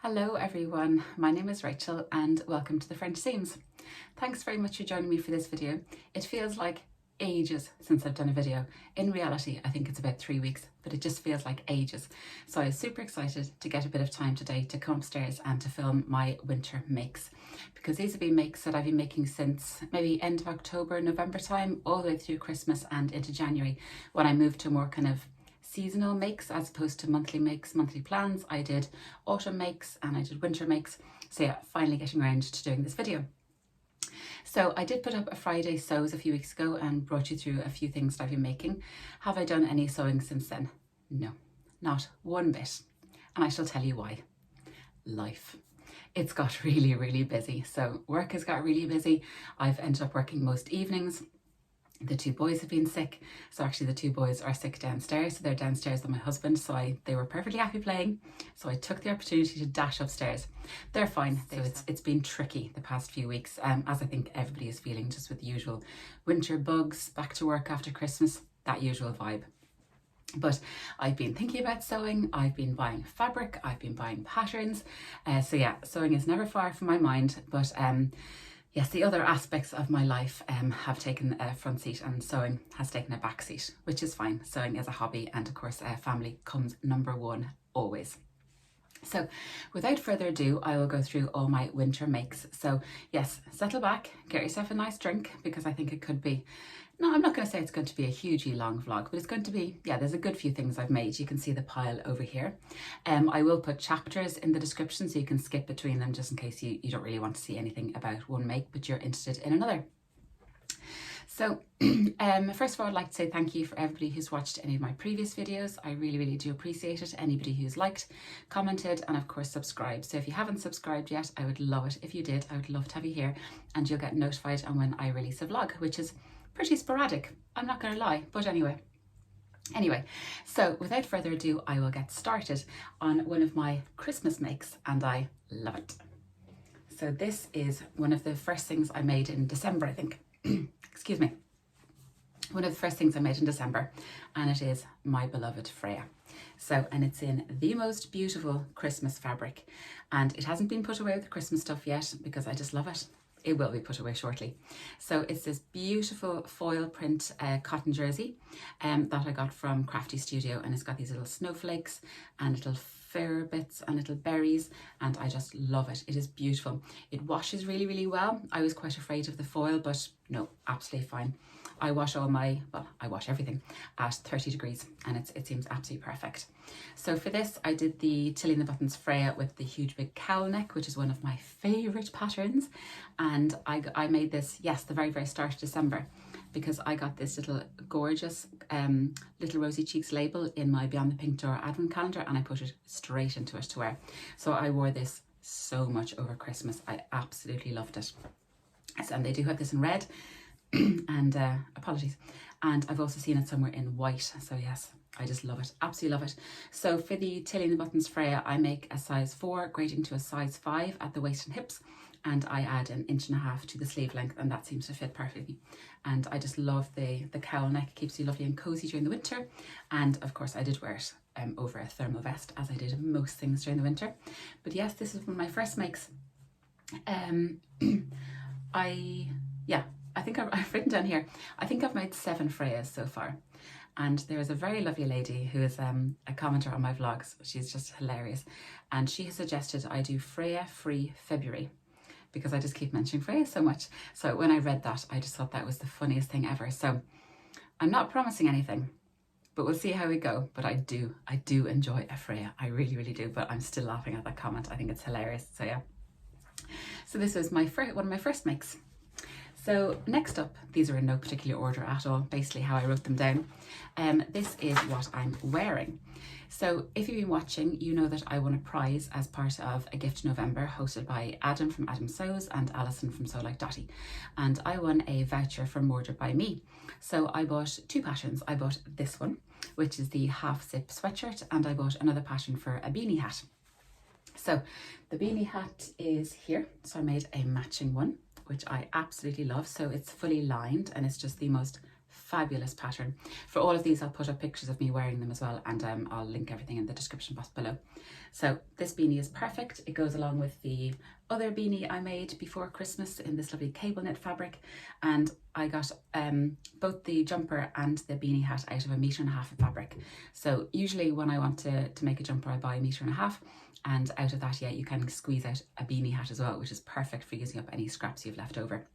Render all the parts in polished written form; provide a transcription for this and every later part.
Hello everyone, my name is Rachel and welcome to the French Seams. Thanks very much for joining me for this video. It feels like ages since I've done a video. In reality, I think it's about 3 weeks, but it just feels like ages. So I was super excited to get a bit of time today to come upstairs and to film my winter makes, because these have been makes that I've been making since maybe end of October, November time, all the way through Christmas and into January, when I moved to more kind of seasonal makes as opposed to monthly makes, monthly plans. I did autumn makes and I did winter makes. So yeah, finally getting around to doing this video. So I did put up a Friday sews a few weeks ago and brought you through a few things that I've been making. Have I done any sewing since then? No, not one bit. And I shall tell you why. Life. It's got really busy. So work has got really busy. I've ended up working most evenings. The two boys have been sick, so actually the two boys are sick downstairs, so they're downstairs with my husband, so they were perfectly happy playing, so I took the opportunity to dash upstairs. They're fine, so it's been tricky the past few weeks, as I think everybody is feeling, just with the usual winter bugs, back to work after Christmas, that usual vibe. But I've been thinking about sewing, I've been buying fabric, I've been buying patterns, so yeah, sewing is never far from my mind, but yes, the other aspects of my life have taken a front seat and sewing has taken a back seat, which is fine. Sewing is a hobby and of course family comes number one always. So without further ado, I will go through all my winter makes. So yes, settle back, get yourself a nice drink, because I think it could be, no, I'm not going to say it's going to be a hugely long vlog, but it's going to be, yeah, there's a good few things I've made. You can see the pile over here. I will put chapters in the description so you can skip between them, just in case you don't really want to see anything about one make, but you're interested in another. So first of all, I'd like to say thank you for everybody who's watched any of my previous videos. I really do appreciate it. Anybody who's liked, commented, and of course subscribed. So if you haven't subscribed yet, I would love it if you did. I would love to have you here, and you'll get notified on when I release a vlog, which is pretty sporadic, I'm not going to lie, but anyway, so without further ado, I will get started on one of my Christmas makes, and I love it. So this is one of the first things I made in December, I think. Excuse me. One of the first things I made in December, and it is my beloved Freya. So, and it's in the most beautiful Christmas fabric, and it hasn't been put away with the Christmas stuff yet because I just love it. It will be put away shortly. So it's this beautiful foil print cotton jersey that I got from Crafty Studio, and it's got these little snowflakes and little fur bits and little berries, and I just love it. It is beautiful. It washes really well. I was quite afraid of the foil, but no, absolutely fine. I wash all my, well, I wash everything at 30 degrees, and it seems absolutely perfect. So for this, I did the Tilly and the Buttons Freya with the huge big cowl neck, which is one of my favorite patterns. And I made this, yes, the very start of December, because I got this little gorgeous little rosy cheeks label in my Beyond the Pink Door advent calendar, and I put it straight into it to wear. So I wore this so much over Christmas. I absolutely loved it. And they do have this in red, and apologies, and I've also seen it somewhere in white, so yes, I just love it, absolutely love it. So for the Tilly and the Buttons Freya, I make a size 4 grading to a size 5 at the waist and hips, and I add 1.5 inches to the sleeve length, and that seems to fit perfectly. And I just love the cowl neck. It keeps you lovely and cozy during the winter, and of course I did wear it over a thermal vest, as I did most things during the winter. But yes, this is one of my first makes. I think I've written down here, I think I've made 7 Freyas so far. And there is a very lovely lady who is a commenter on my vlogs. She's just hilarious. And she has suggested I do Freya Free February, because I just keep mentioning Freya so much. So when I read that, I just thought that was the funniest thing ever. So I'm not promising anything, but we'll see how we go. But I do enjoy a Freya. I really do, but I'm still laughing at that comment. I think it's hilarious. So yeah. So this was one of my first makes. So next up, these are in no particular order at all, basically how I wrote them down. This is what I'm wearing. So if you've been watching, you know that I won a prize as part of a gift November hosted by Adam from Adam Sews and Alison from Sew Like Dotty. And I won a voucher from Ordered by Me. So I bought 2 patterns. I bought this one, which is the half zip sweatshirt, and I bought another pattern for a beanie hat. So the beanie hat is here. So I made a matching one, which I absolutely love. So it's fully lined, and it's just the most fabulous pattern. For all of these, I'll put up pictures of me wearing them as well, and I'll link everything in the description box below. So this beanie is perfect. It goes along with the other beanie I made before Christmas in this lovely cable knit fabric, and I got both the jumper and the beanie hat out of 1.5 meters of fabric. So usually when I want to make a jumper, I buy 1.5 meters, and out of that, yeah, you can squeeze out a beanie hat as well, which is perfect for using up any scraps you've left over.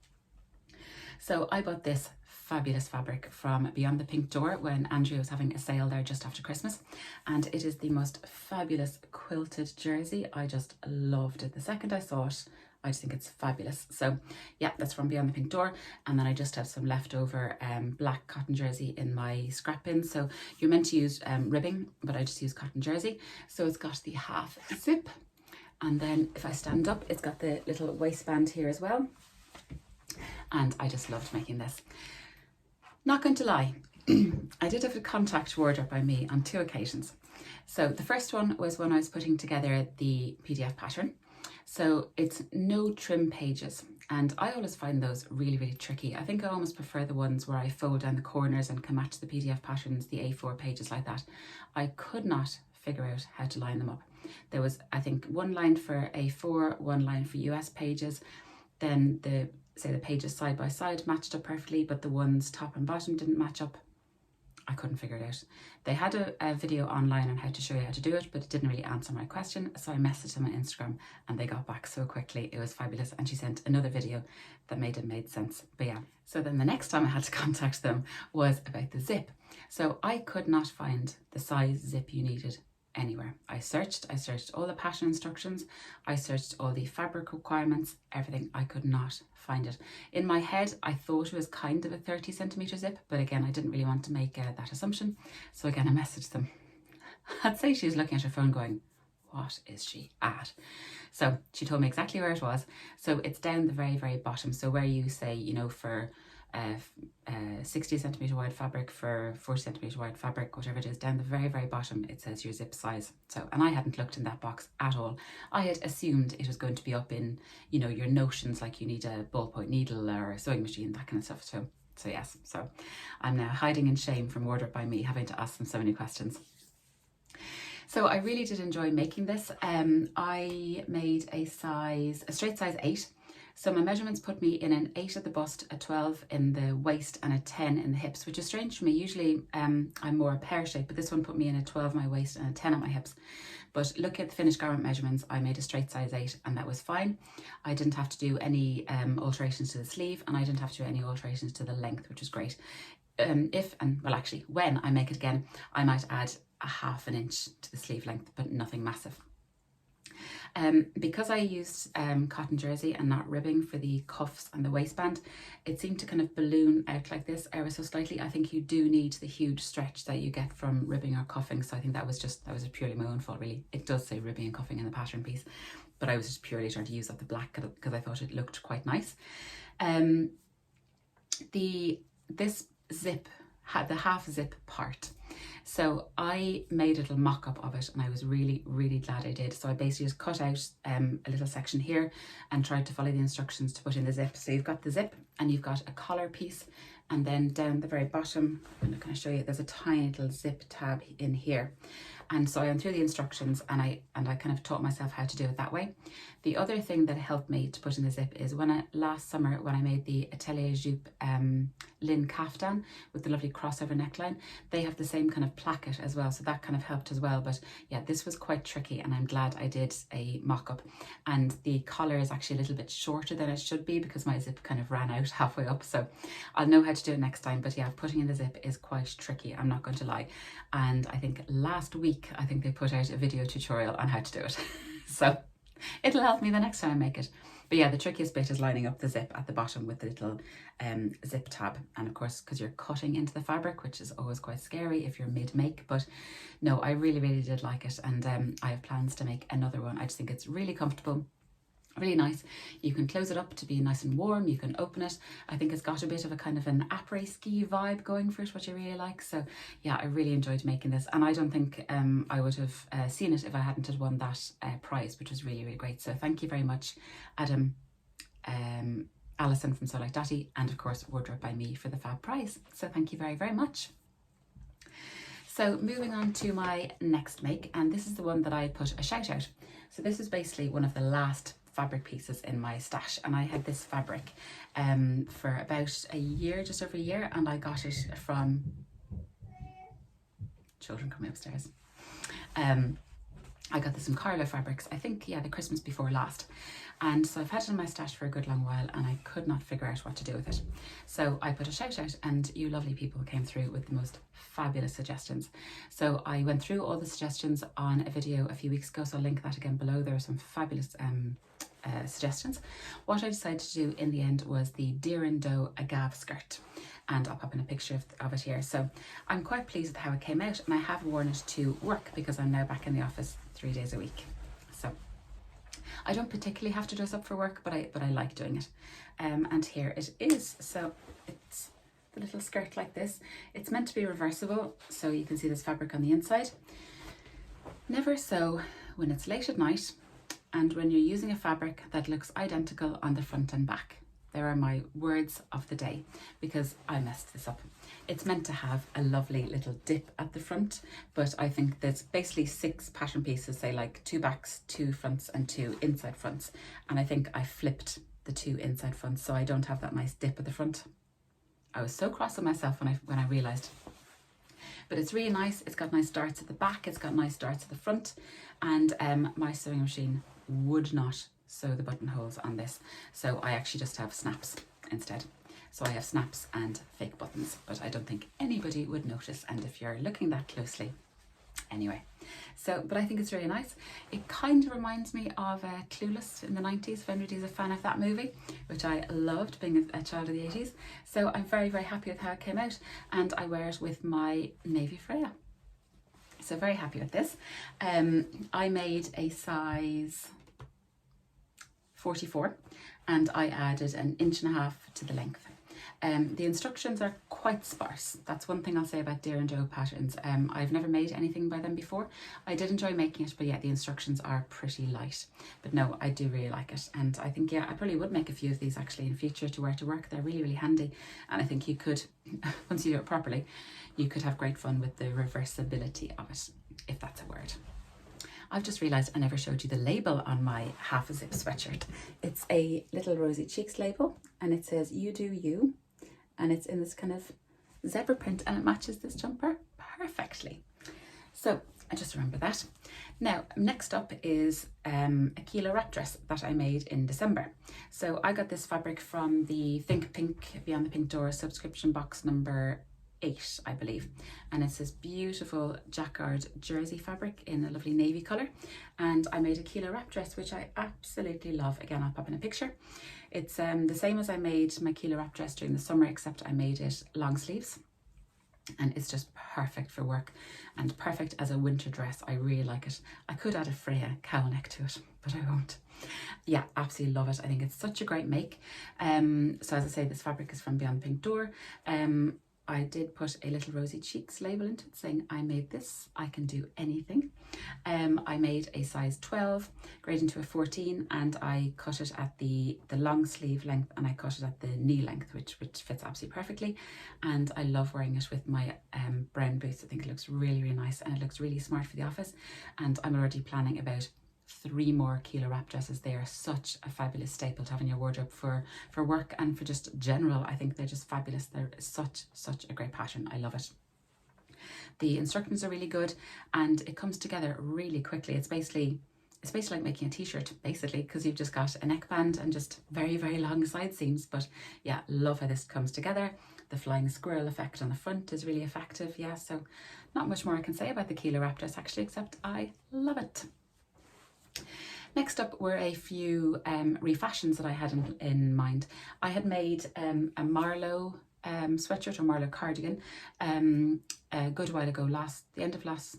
So I bought this fabulous fabric from Beyond the Pink Door when Andrea was having a sale there just after Christmas, and it is the most fabulous quilted jersey. I just loved it. The second I saw it, I just think it's fabulous. So yeah, that's from Beyond the Pink Door. And then I just have some leftover black cotton jersey in my scrap bin. So you're meant to use ribbing, but I just use cotton jersey. So it's got the half zip, and then if I stand up, it's got the little waistband here as well. And I just loved making this. Not going to lie, I did have a contact wardrobe by me on 2 occasions. So the first one was when I was putting together the PDF pattern. So it's no trim pages, and I always find those really, really tricky. I think I almost prefer the ones where I fold down the corners and can match the PDF patterns, the A4 pages like that. I could not figure out how to line them up. There was, I think, 1 line for A4, 1 line for US pages, then the pages side by side matched up perfectly, but the ones top and bottom didn't match up. I couldn't figure it out. They had a video online on how to show you how to do it, but it didn't really answer my question. So I messaged them on Instagram and they got back so quickly. It was fabulous. And she sent another video that made sense. But yeah, so then the next time I had to contact them was about the zip. So I could not find the size zip you needed anywhere. I searched all the pattern instructions, I searched all the fabric requirements, everything. I could not find it. In my head, I thought it was kind of a 30 centimeter zip, but again, I didn't really want to make that assumption. So again, I messaged them. I'd say she was looking at her phone going, what is she at? So she told me exactly where it was. So it's down the very, very bottom. So where you say, you know, for 60 centimeter wide fabric, for 40 centimeter wide fabric, whatever it is, down the very, very bottom, it says your zip size. So, and I hadn't looked in that box at all. I had assumed it was going to be up in, you know, your notions, like you need a ballpoint needle or a sewing machine, that kind of stuff. So yes, so I'm now hiding in shame from Wardrobe by Me, having to ask them so many questions. So I really did enjoy making this. I made a straight size 8. So my measurements put me in an 8 at the bust, a 12 in the waist and a 10 in the hips, which is strange for me. Usually I'm more a pear shape, but this one put me in a 12 at my waist and a 10 at my hips. But looking at the finished garment measurements, I made a straight size 8 and that was fine. I didn't have to do any alterations to the sleeve, and I didn't have to do any alterations to the length, which was great. When I make it again, I might add a ½ an inch to the sleeve length, but nothing massive. Because I used cotton jersey and not ribbing for the cuffs and the waistband, it seemed to kind of balloon out like this ever so slightly. I think you do need the huge stretch that you get from ribbing or cuffing, so I think that was purely my own fault really. It does say ribbing and cuffing in the pattern piece, but I was just purely trying to use up the black because I thought it looked quite nice. This zip had the half zip part. So I made a little mock-up of it and I was really, really glad I did. So I basically just cut out a little section here and tried to follow the instructions to put in the zip. So you've got the zip and you've got a collar piece, and then down the very bottom, I'm not going to show you, there's a tiny little zip tab in here. And so I went through the instructions and I kind of taught myself how to do it that way. The other thing that helped me to put in the zip is last summer when I made the Atelier Jupe Lynn Kaftan with the lovely crossover neckline, they have the same kind of placket as well, so that kind of helped as well. But yeah, this was quite tricky and I'm glad I did a mock-up. And the collar is actually a little bit shorter than it should be because my zip kind of ran out halfway up, so I'll know how to do it next time. But yeah, putting in the zip is quite tricky, I'm not going to lie. And I think last week, I think they put out a video tutorial on how to do it. So it'll help me the next time I make it. But yeah, the trickiest bit is lining up the zip at the bottom with the little zip tab. And of course, because you're cutting into the fabric, which is always quite scary if you're mid-make. But no, I really, really did like it. And I have plans to make another one. I just think it's really comfortable, really nice. You can close it up to be nice and warm. You can open it. I think it's got a bit of a kind of an après-ski vibe going for it, which I really like. So yeah, I really enjoyed making this. And I don't think I would have seen it if I hadn't had won that prize, which was really, really great. So thank you very much, Adam Alison from So Like Dotty, and of course wardrobe by me for the fab price. So thank you very, very much. So moving on to my next make, and this is the one that I put a shout out. So this is basically one of the last fabric pieces in my stash, and I had this fabric for about a year, just over a year, and I got it from children coming upstairs. I got this from Carlo Fabrics, I think, yeah, the Christmas before last. And so I've had it in my stash for a good long while and I could not figure out what to do with it. So I put a shout out and you lovely people came through with the most fabulous suggestions. So I went through all the suggestions on a video a few weeks ago, so I'll link that again below. There are some fabulous suggestions. What I decided to do in the end was the Deer and Doe Agave skirt, and I'll pop in a picture of it here. So I'm quite pleased with how it came out, and I have worn it to work because I'm now back in the office 3 days a week. So I don't particularly have to dress up for work, but I like doing it. And here it is. So it's the little skirt like this. It's meant to be reversible, so you can see this fabric on the inside. Never so when it's late at night and when you're using a fabric that looks identical on the front and back. There are my words of the day because I messed this up. It's meant to have a lovely little dip at the front, but I think there's basically 6 pattern pieces, say like 2 backs, 2 fronts and 2 inside fronts. And I think I flipped the 2 inside fronts, so I don't have that nice dip at the front. I was so cross with myself when I realized. But it's really nice. It's got nice darts at the back. It's got nice darts at the front. And my sewing machine would not sew the buttonholes on this. So I actually just have snaps instead. So I have snaps and fake buttons, but I don't think anybody would notice. And if you're looking that closely, anyway. So, but I think it's really nice. It kind of reminds me of Clueless in the 90s, if anybody's a fan of that movie, which I loved being a child of the 80s. So I'm very, very happy with how it came out, and I wear it with my navy Freya. So very happy with this. I made a size 44 and I added 1.5 inches to the length. The instructions are quite sparse. That's one thing I'll say about Deer and Doe patterns. I've never made anything by them before. I did enjoy making it, but yeah, the instructions are pretty light. But no, I do really like it. And I think, yeah, I probably would make a few of these actually in future to wear to work. They're really, really handy. And I think you could, once you do it properly, you could have great fun with the reversibility of it, if that's a word. I've just realised I never showed you the label on my half a zip sweatshirt. It's a little rosy cheeks label and it says "You Do You," and it's in this kind of zebra print and it matches this jumper perfectly. So I just remember that. Now, next up is a Kielo wrap dress that I made in December. So I got this fabric from the Think Pink Beyond the Pink Door subscription box number 8, I believe, and it's this beautiful jacquard jersey fabric in a lovely navy colour, and I made a Kielo wrap dress which I absolutely love. Again, I'll pop in a picture. It's the same as I made my Kielo wrap dress during the summer, except I made it long sleeves, and it's just perfect for work and perfect as a winter dress. I really like it. I could add a Freya cowl neck to it, but I won't. Yeah, absolutely love it. I think it's such a great make. So as I say, this fabric is from Beyond the Pink Door. I did put a little rosy cheeks label into it saying, I made this, I can do anything. I made a size 12, grade into a 14, and I cut it at the long sleeve length, and I cut it at the knee length, which fits absolutely perfectly. And I love wearing it with my brown boots. I think it looks really, really nice, and it looks really smart for the office. And I'm already planning about 3 more Kielo wrap dresses. They are such a fabulous staple to have in your wardrobe for work and for just general. I think they're just fabulous. They're such a great pattern. I love it. The instructions are really good and it comes together really quickly. It's basically like making a t-shirt basically, because you've just got a neckband and just very, very long side seams. But yeah, love how this comes together. The flying squirrel effect on the front is really effective. Yeah, so not much more I can say about the Kielo wrap dress actually, except I love it. Next up were a few refashions that I had in mind. I had made a Marlo sweatshirt or Marlo cardigan a good while ago, the end of last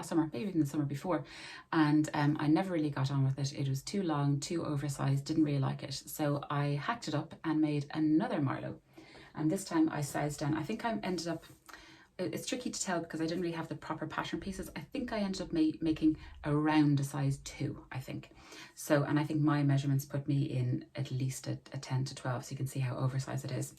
summer, maybe even the summer before, and I never really got on with it. It was too long, too oversized, didn't really like it. So I hacked it up and made another Marlo, and this time I sized down. I think I ended up, it's tricky to tell because I didn't really have the proper pattern pieces. I think I ended up making around a size 2, I think. So, and I think my measurements put me in at least a 10 to 12, so you can see how oversized it is.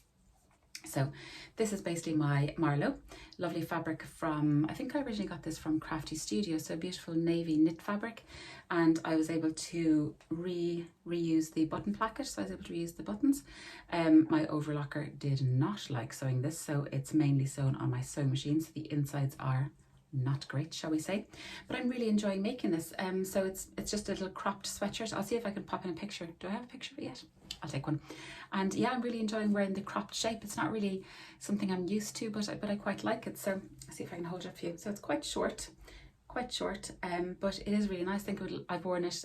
So this is basically my Marlo, lovely fabric from, I think I originally got this from Crafty Studio, so beautiful navy knit fabric, and I was able to reuse the button placket, so I was able to reuse the buttons. My overlocker did not like sewing this, so it's mainly sewn on my sewing machine, so the insides are not great, shall we say, but I'm really enjoying making this. So it's just a little cropped sweatshirt. I'll see if I can pop in a picture. Do I have a picture of it yet? I'll take one. And yeah, I'm really enjoying wearing the cropped shape. It's not really something I'm used to, but I quite like it. So I'll see if I can hold it up for you. So it's quite short, but it is really nice. I think I've worn it.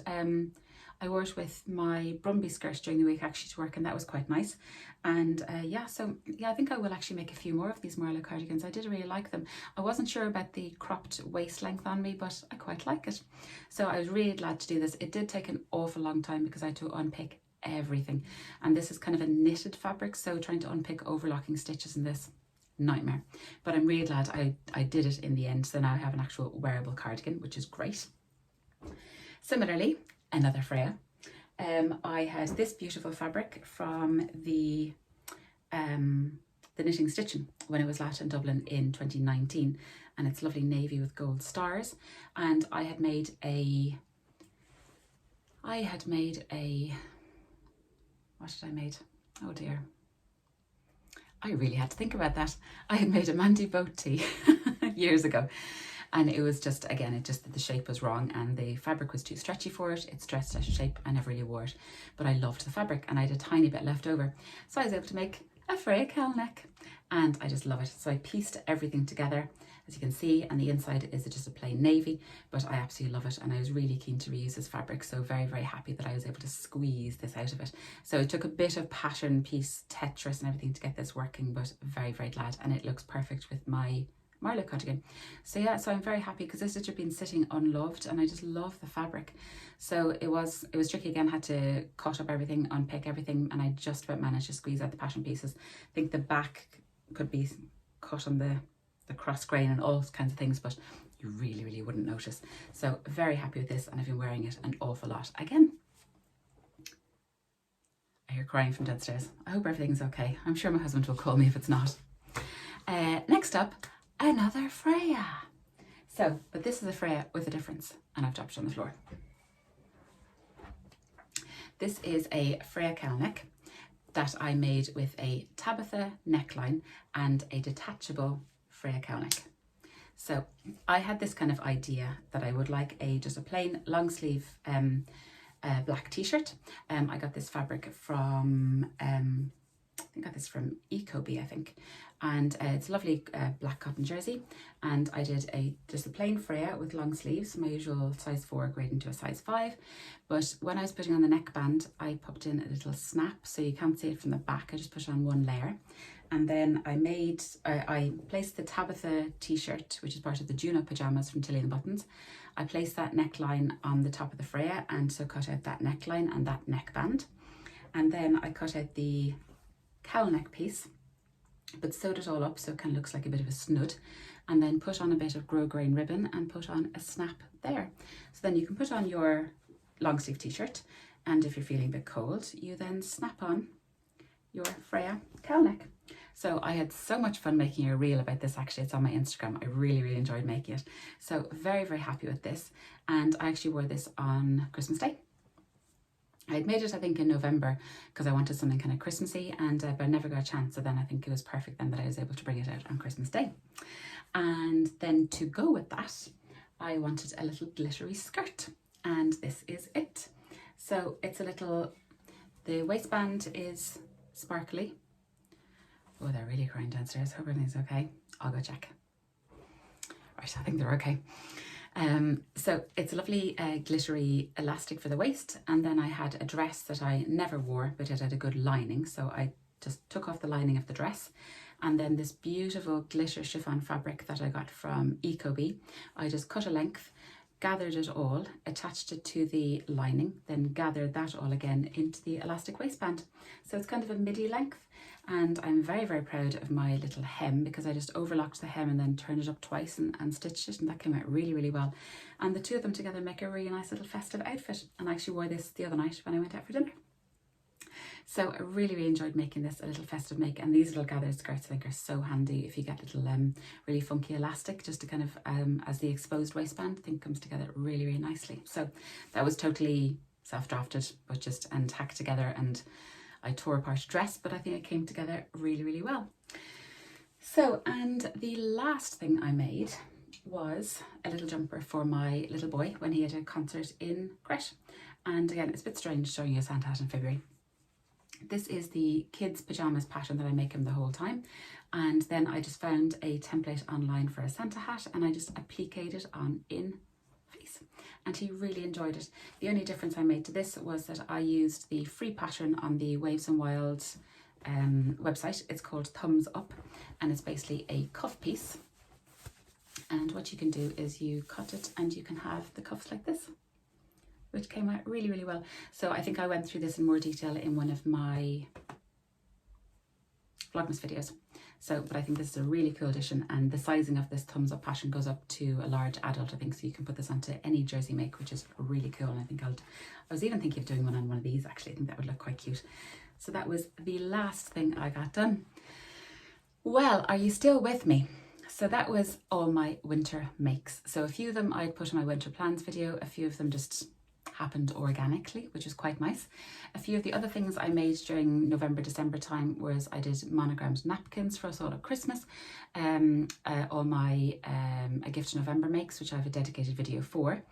I wore it with my Agave skirt during the week actually to work, and that was quite nice. And yeah, so yeah, I think I will actually make a few more of these Marlo cardigans. I did really like them. I wasn't sure about the cropped waist length on me, but I quite like it. So I was really glad to do this. It did take an awful long time because I had to unpick everything. And this is kind of a knitted fabric, so trying to unpick overlocking stitches in this, nightmare. But I'm really glad I did it in the end. So now I have an actual wearable cardigan, which is great. Similarly, another Freya. I had this beautiful fabric from the Knitting Stitching when I was last in Dublin in 2019, and it's lovely navy with gold stars. And I had made a what had I made? Oh dear, I really had to think about that. I had made a Mandy boat tee years ago, and it was just, again, it just, the shape was wrong and the fabric was too stretchy for it. It stretched out of shape. I never really wore it, but I loved the fabric and I had a tiny bit left over. So I was able to make a Freya cowl neck, and I just love it. So I pieced everything together, as you can see, and the inside is just a plain navy, but I absolutely love it. And I was really keen to reuse this fabric. So very, very happy that I was able to squeeze this out of it. So it took a bit of pattern piece Tetris and everything to get this working, but very, very glad. And it looks perfect with my Marlo cardigan. So yeah, so I'm very happy because this has just been sitting unloved and I just love the fabric. So it was tricky again, had to cut up everything, unpick everything, and I just about managed to squeeze out the pattern pieces. I think the back could be cut on the cross grain and all kinds of things, but you really, really wouldn't notice. So very happy with this, and I've been wearing it an awful lot. Again, I hear crying from downstairs. I hope everything's okay. I'm sure my husband will call me if it's not. Next up, another Freya. So, but this is a Freya with a difference, and I've dropped it on the floor. This is a Freya cowl neck that I made with a Tabitha neckline and a detachable Freya cowl neck. So I had this kind of idea that I would like just a plain long sleeve black t-shirt. I got this fabric from I got this from Ecobee, I think, and it's a lovely black cotton jersey, and I did just a plain Freya with long sleeves, my usual size 4 grading to a size 5, but when I was putting on the neckband I popped in a little snap, so you can't see it from the back. I just put it on one layer, and then I placed the Tabitha t-shirt, which is part of the Juno pyjamas from Tilly and the Buttons. I placed that neckline on the top of the Freya, and so cut out that neckline and that neckband, and then I cut out the cowl neck piece, but sewed it all up so it kind of looks like a bit of a snood, and then put on a bit of grosgrain ribbon and put on a snap there. So then you can put on your long sleeve t-shirt, and if you're feeling a bit cold, you then snap on your Freya cowl neck. So I had so much fun making a reel about this. Actually, it's on my Instagram. I really, really enjoyed making it. So very, very happy with this. And I actually wore this on Christmas Day. I had made it, I think, in November because I wanted something kind of Christmassy, and but I never got a chance. So then I think it was perfect then that I was able to bring it out on Christmas Day. And then to go with that, I wanted a little glittery skirt, and this is it. So it's a little, the waistband is sparkly. Oh, they're really crying downstairs. Hope everything's okay. I'll go check. Right, I think they're okay. So it's a lovely glittery elastic for the waist, and then I had a dress that I never wore, but it had a good lining, so I just took off the lining of the dress, and then this beautiful glitter chiffon fabric that I got from Ecobee, I just cut a length, gathered it all, attached it to the lining, then gathered that all again into the elastic waistband. So it's kind of a midi length, And I'm very, very proud of my little hem because I just overlocked the hem and then turned it up twice and stitched it, and that came out really, really well. And the two of them together make a really nice little festive outfit. And I actually wore this the other night when I went out for dinner. So I really, really enjoyed making this a little festive make, and these little gathered skirts I think are so handy if you get little really funky elastic just to kind of as the exposed waistband. I think comes together really, really nicely. So that was totally self-drafted but just and tacked together, and I tore apart a dress, but I think it came together really, really well. So, and the last thing I made was a little jumper for my little boy when he had a concert in Gret. And again, it's a bit strange showing you a Santa hat in February. This is the kids pajamas pattern that I make him the whole time, and then I just found a template online for a Santa hat and I just appliqued it on in face, and he really enjoyed it. The only difference I made to this was that I used the free pattern on the Waves and Wilds website. It's called Thumbs Up, and it's basically a cuff piece, and what you can do is you cut it and you can have the cuffs like this, which came out really, really well. So I think I went through this in more detail in one of my Vlogmas videos. So, but I think this is a really cool addition, and the sizing of this thumbs up pattern goes up to a large adult, I think, so you can put this onto any jersey make, which is really cool. And I think I was even thinking of doing one on one of these actually. I think that would look quite cute. So that was the last thing I got done. Well, are you still with me? So that was all my winter makes. So a few of them I'd put in my winter plans video, a few of them just happened organically, which was quite nice. A few of the other things I made during November, December time was I did monogrammed napkins for us all at Christmas, all my A Gift in November makes, which I have a dedicated video for.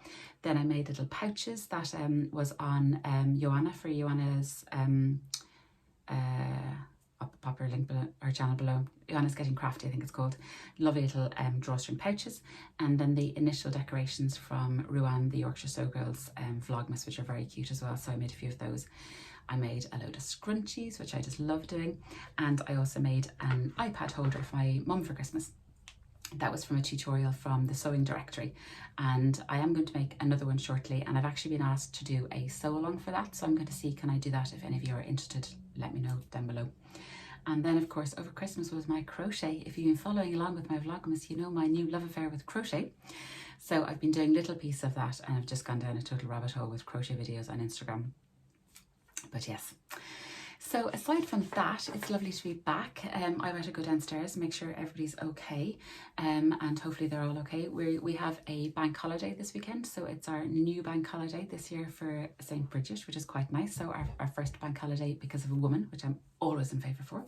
Then I made little pouches that was on Joanna for Joanna's I'll pop her link below, her channel below. Joanna's Getting Crafty, I think it's called. Lovely little drawstring pouches. And then the initial decorations from Ruan, the Yorkshire Showgirls Vlogmas, which are very cute as well. So I made a few of those. I made a load of scrunchies, which I just love doing. And I also made an iPad holder for my mum for Christmas. That was from a tutorial from the Sewing Directory, and I am going to make another one shortly, and I've actually been asked to do a sew along for that, so I'm going to see can I do that. If any of you are interested, let me know down below. And then of course over Christmas was my crochet. If you've been following along with my Vlogmas, you know my new love affair with crochet. So I've been doing little pieces of that, and I've just gone down a total rabbit hole with crochet videos on Instagram. But yes. So aside from that, it's lovely to be back. I better go downstairs, make sure everybody's okay, and hopefully they're all okay. We have a bank holiday this weekend, so it's our new bank holiday this year for St. Bridget, which is quite nice. So our first bank holiday because of a woman, which I'm always in favour for.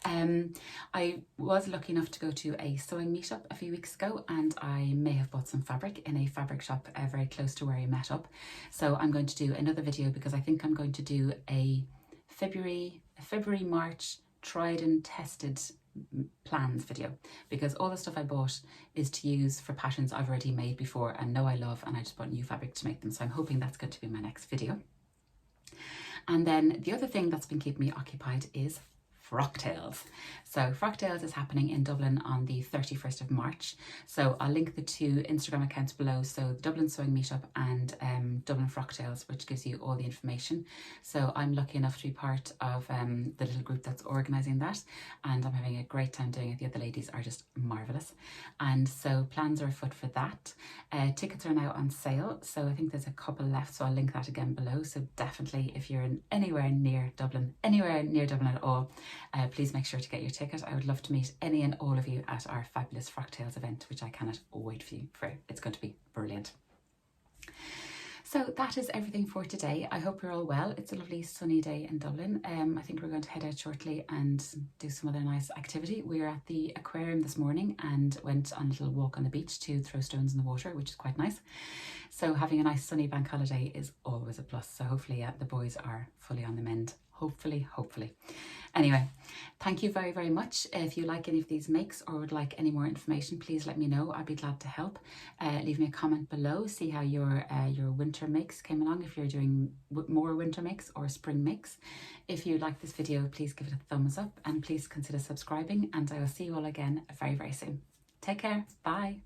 I was lucky enough to go to a sewing meetup a few weeks ago, and I may have bought some fabric in a fabric shop very close to where I met up. So I'm going to do another video because I think I'm going to do a February, March tried and tested plans video, because all the stuff I bought is to use for patterns I've already made before and know I love, and I just bought new fabric to make them. So I'm hoping that's going to be my next video. And then the other thing that's been keeping me occupied is Frocktails. So Frocktails is happening in Dublin on the 31st of March. So I'll link the two Instagram accounts below. So the Dublin Sewing Meetup and Dublin Frocktails, which gives you all the information. So I'm lucky enough to be part of the little group that's organising that, and I'm having a great time doing it. The other ladies are just marvellous. And so plans are afoot for that. Tickets are now on sale. So I think there's a couple left. So I'll link that again below. So definitely if you're anywhere near Dublin at all, please make sure to get your ticket. I would love to meet any and all of you at our fabulous Frocktails event, which I cannot wait for you for. It's going to be brilliant. So that is everything for today. I hope you're all well. It's a lovely sunny day in Dublin. I think we're going to head out shortly and do some other nice activity. We were at the aquarium this morning and went on a little walk on the beach to throw stones in the water, which is quite nice. So having a nice sunny bank holiday is always a plus. So hopefully the boys are fully on the mend. Hopefully. Anyway, thank you very, very much. If you like any of these makes or would like any more information, please let me know. I'd be glad to help. Leave me a comment below, see how your winter makes came along, if you're doing more winter makes or spring makes. If you like this video, please give it a thumbs up and please consider subscribing, and I will see you all again very, very soon. Take care. Bye.